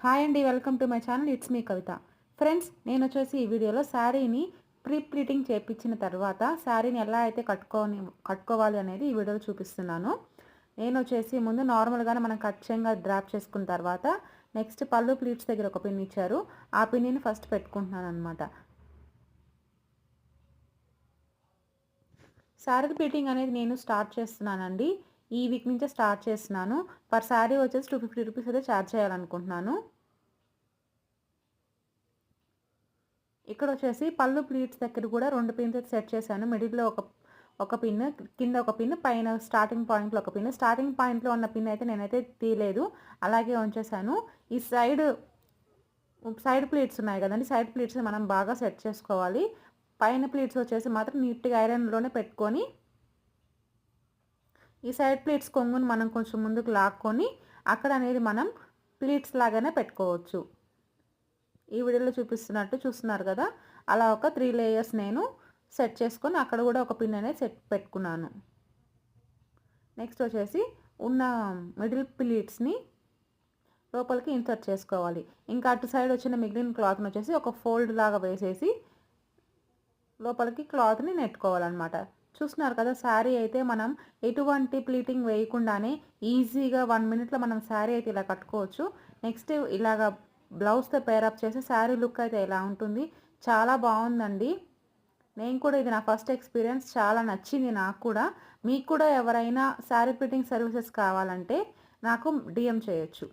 Hi అండి, welcome to my channel. It's me Kavitha. Friends, నేను వచ్చేసి ఈ వీడియోలో శారీని ప్రీ ప్లీటింగ్ చేయించిన తర్వాత శారీని ఎలా అయితే కట్టుకోవాలి అనేది ఈ వీడియోలో చూపిస్తున్నాను. నేను వచ్చేసి ముందు నార్మల్గానే మనం ఖచ్చితంగా డ్రాప్ చేసుకున్న తర్వాత నెక్స్ట్ పళ్ళు ప్లీట్స్ దగ్గర ఒక పిన్ ఇచ్చారు. ఆ పిన్ని ఫస్ట్ పెట్టుకుంటున్నాను అనమాట. శారీ ప్లీటింగ్ అనేది నేను స్టార్ట్ చేస్తున్నానండి. ఈ వీక్ నుంచే స్టార్ట్ చేస్తున్నాను. పర్ శారీ వచ్చేసి 250 రూపీస్ అయితే ఛార్జ్ చేయాలనుకుంటున్నాను. ఇక్కడ వచ్చేసి పళ్ళు ప్లీట్స్ దగ్గర కూడా 2 పిన్స్ సెట్ చేశాను. మిడిల్‌లో ఒక పిన్, కింద ఒక పిన్, పైన స్టార్టింగ్ పాయింట్‌లో ఒక పిన్. స్టార్టింగ్ పాయింట్‌లో ఉన్న పిన్ అయితే నేనైతే తీయలేదు, అలాగే ఉంచేశాను. ఈ సైడ్ ప్లీట్స్ ఉన్నాయి కదండీ, సైడ్ ప్లీట్స్‌ని మనం బాగా సెట్ చేసుకోవాలి. పైన ప్లీట్స్ వచ్చేసి మాత్రం నీట్‌గా ఐరన్‌లోనే పెట్టుకొని, ఈ సైడ్ ప్లీట్స్ కొంగుని మనం కొంచెం ముందుకు లాక్కొని అక్కడ అనేది మనం ప్లీట్స్ లాగానే పెట్టుకోవచ్చు. ఈ వీడియోలో చూపిస్తున్నట్టు చూస్తున్నారు కదా, అలా ఒక 3 లేయర్స్ నేను సెట్ చేసుకొని అక్కడ కూడా ఒక పిన్ అనేది పెట్టుకున్నాను. నెక్స్ట్ వచ్చేసి ఉన్న మిడిల్ ప్లీట్స్ని లోపలికి ఇన్సర్ట్ చేసుకోవాలి. ఇంకా అటు సైడ్ వచ్చిన మిగిలిన క్లాత్ని వచ్చేసి ఒక ఫోల్డ్ లాగా వేసేసి లోపలికి క్లాత్ని నెట్టుకోవాలన్నమాట. చూస్తున్నారు కదా, శారీ అయితే మనం ఎటువంటి ప్లీటింగ్ వేయకుండానే ఈజీగా 1 మినిట్లో మనం శారీ అయితే ఇలా కట్టుకోవచ్చు. నెక్స్ట్ ఇలాగా బ్లౌజ్తో పేరప్ చేసి శారీ లుక్ అయితే ఎలా ఉంటుంది, చాలా బాగుందండి. నేను కూడా ఇది నా ఫస్ట్ ఎక్స్పీరియన్స్, చాలా నచ్చింది నాకు కూడా. మీకు కూడా ఎవరైనా శారీ ప్లీటింగ్ సర్వీసెస్ కావాలంటే నాకు DM చేయొచ్చు.